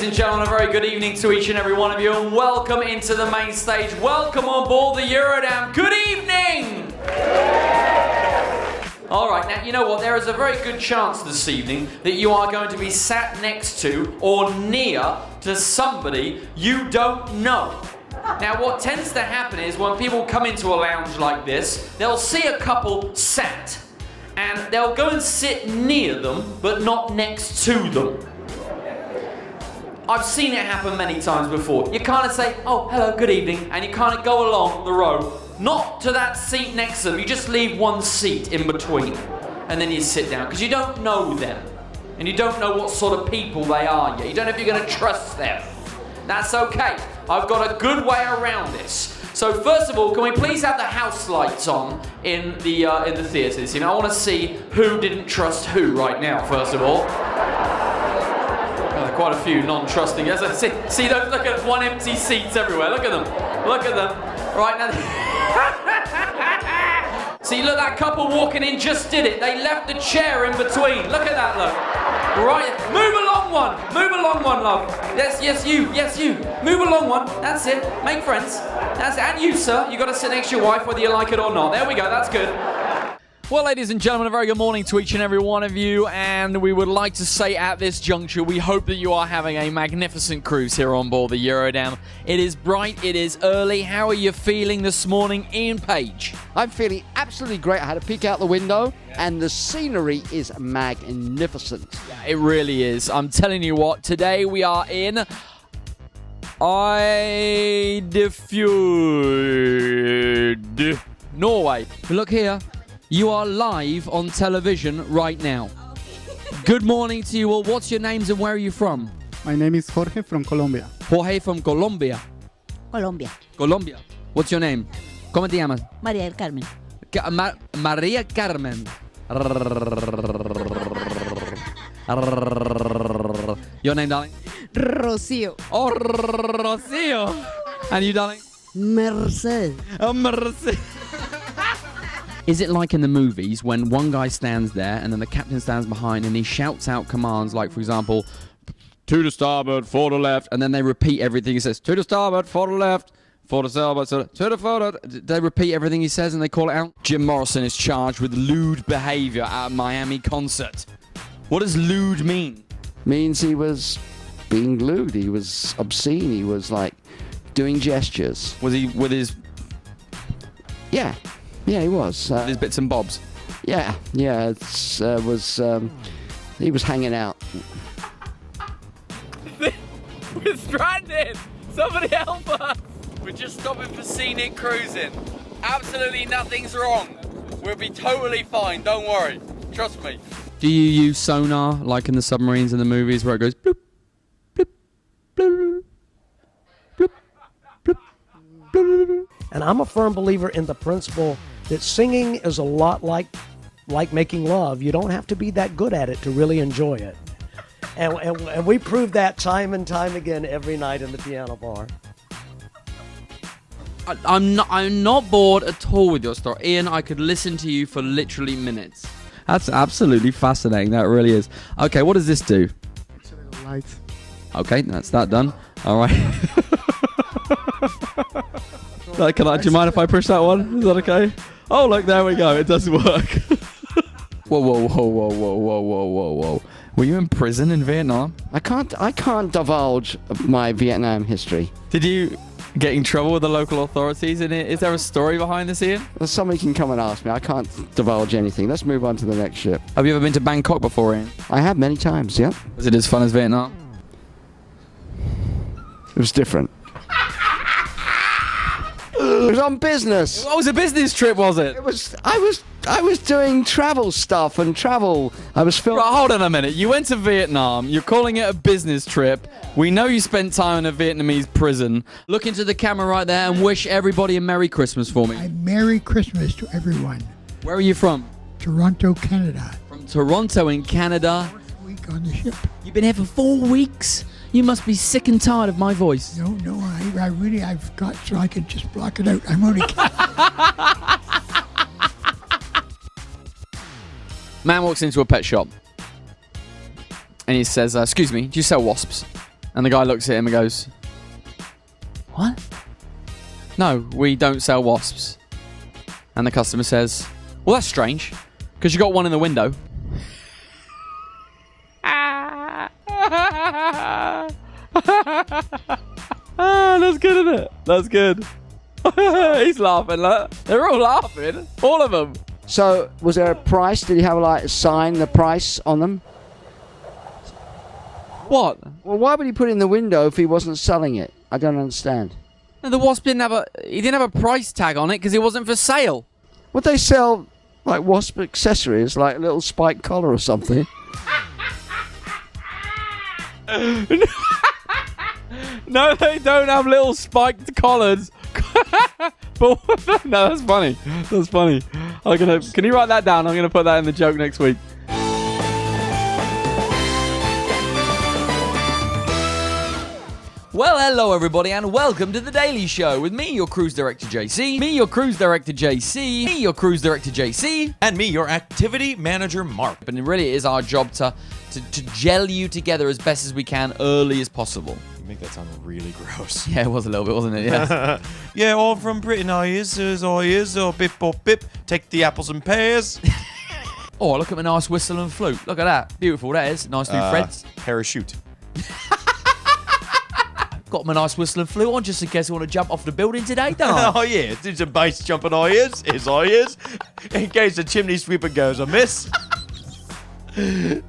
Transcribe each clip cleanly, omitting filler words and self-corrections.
and gentlemen, a very good evening to each and every one of you, and welcome into the main stage. Welcome on board the Eurodam. Good evening! Alright, now you know what, there is a very good chance this evening that you are going to be sat next to or near to somebody you don't know. Now what tends to happen is when people come into a lounge like this, they'll see a couple sat and they'll go and sit near them but not next to them. I've seen it happen many times before. You kind of say, oh, hello, good evening, and you kind of go along the row, not to that seat next to them, you just leave one seat in between, and then you sit down, because you don't know them, and you don't know what sort of people they are yet. You don't know if you're going to trust them. That's okay. I've got a good way around this. So first of all, can we please have the house lights on in the theatre this evening? I want to see who didn't trust who right now, first of all. Quite a few non-trusting. See, look at one empty seats everywhere. Look at them. Look at them. Right now. See, look, that couple walking in just did it. They left the chair in between. Look at that, look. Right. Move along one. Move along one, love. Yes, you. Yes, you. Move along one. That's it. Make friends. That's it. And you, sir. You got to sit next to your wife whether you like it or not. There we go. That's good. Well, ladies and gentlemen, a very good morning to each and every one of you, and we would like to say at this juncture, we hope that you are having a magnificent cruise here on board the Eurodam. It is bright, it is early. How are you feeling this morning, Ian Page? I'm feeling absolutely great. I had a peek out the window, and the scenery is magnificent. Yeah, it really is. I'm telling you what, today we are in Eidfjord, Norway. Look here. You are live on television right now. Good morning to you all. What's your names and where are you from? My name is Jorge from Colombia. Jorge from Colombia. Colombia. Colombia. What's your name? ¿Cómo te llamas? María del Carmen. María Carmen. Your name, darling? Rocío. Oh, Rocío. And you, darling? Mercedes. Oh, Mercedes. Is it like in the movies when one guy stands there and then the captain stands behind and he shouts out commands like, for example, to the starboard, for the left, and then they repeat everything he says, to the starboard, for the left, for the starboard, to the forward. They repeat everything he says and they call it out. Jim Morrison is charged with lewd behavior at a Miami concert. What does lewd mean? Means he was being lewd. He was obscene. He was like doing gestures. Was he with his... Yeah, he was. With his bits and bobs? Yeah, he was hanging out. We're stranded! Somebody help us! We're just stopping for scenic cruising. Absolutely nothing's wrong. We'll be totally fine, don't worry. Trust me. Do you use sonar like in the submarines in the movies where it goes bloop, bloop, bloop, bloop, bloop, bloop? And I'm a firm believer in the principle that singing is a lot like making love. You don't have to be that good at it to really enjoy it. And we prove that time and time again every night in the piano bar. I'm not bored at all with your story. Ian, I could listen to you for literally minutes. That's absolutely fascinating. That really is. Okay, what does this do? It's a little light. Okay, that's that done. All right. Do you mind if I push that one? Is that okay? Oh, look, there we go. It does work. Whoa. Were you in prison in Vietnam? I can't divulge my Vietnam history. Did you get in trouble with the local authorities? Is there a story behind this, Ian? Somebody can come and ask me. I can't divulge anything. Let's move on to the next ship. Have you ever been to Bangkok before, Ian? I have many times, yeah. Was it as fun as Vietnam? It was different. It was on business. What was a business trip, was it? I was doing travel stuff and travel. I was filming. Right, hold on a minute. You went to Vietnam. You're calling it a business trip. We know you spent time in a Vietnamese prison. Look into the camera right there and wish everybody a Merry Christmas for me. A Merry Christmas to everyone. Where are you from? Toronto, Canada. From Toronto in Canada. 4th week on the ship. You've been here for 4 weeks? You must be sick and tired of my voice. No, I've got so I could just block it out. I'm only kidding. Man walks into a pet shop and he says, excuse me, do you sell wasps? And the guy looks at him and goes, "What? No, we don't sell wasps." And the customer says, "Well, that's strange, because you got one in the window." That's good, isn't it? That's good. He's laughing. Look. They're all laughing. All of them. So, was there a price? Did he have like a sign, the price on them? What? Well, why would he put it in the window if he wasn't selling it? I don't understand. And the wasp didn't have a price tag on it because it wasn't for sale. Would they sell like wasp accessories, like a little spike collar or something? No, they don't have little spiked collars. But no, that's funny. That's funny. Can you write that down? I'm gonna put that in the joke next week. Well, hello everybody, and welcome to The Daily Show with me, your cruise director JC, me, your cruise director JC, me, your cruise director JC, and me, your activity manager Mark. and it really is our job to gel you together as best as we can, early as possible. You make that sound really gross. Yeah, it was a little bit, wasn't it? Yes. Yeah, all from Britain oh bip bop bip, take the apples and pears. Oh, look at my nice whistle and flute. Look at that. Beautiful, that is. Nice new threads. Parachute. Got my nice whistle and flute on just in case I want to jump off the building today, don't I? Oh yeah, do some base jumping ears, in case the chimney sweeper goes amiss.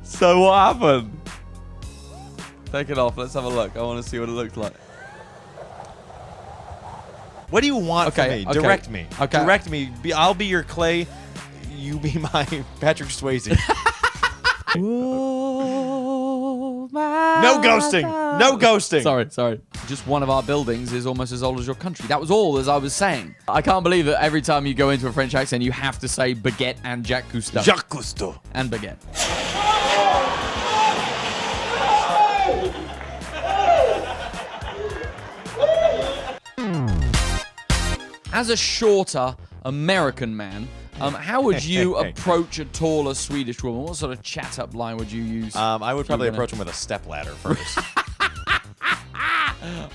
So what happened? Take it off. Let's have a look. I want to see what it looks like. What do you want from Okay, me? okay. Direct me. Okay. Direct me. I'll be your Clay. You be my Patrick Swayze. No ghosting. No ghosting. Sorry. Just one of our buildings is almost as old as your country. That was all as I was saying. I can't believe that every time you go into a French accent, you have to say baguette and Jacques Cousteau. Jacques Cousteau. And baguette. As a shorter American man, how would you approach a taller Swedish woman? What sort of chat-up line would you use? I would probably approach him with a stepladder first.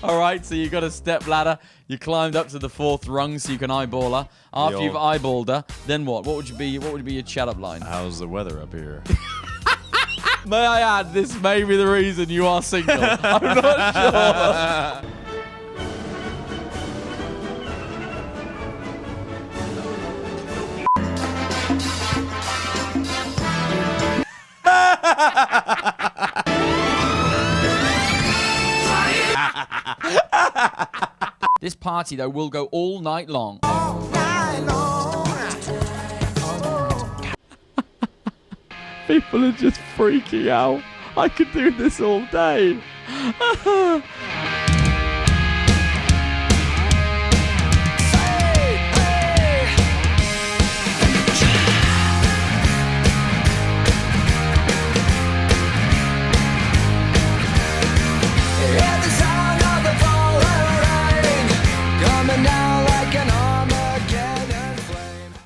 All right, so you got a step ladder. You climbed up to the 4th rung so you can eyeball her. After you've eyeballed her, then what? What would be your chat-up line? How's the weather up here? May I add, this may be the reason you are single. I'm not sure. This party, though, will go all night long. People are just freaking out. I could do this all day.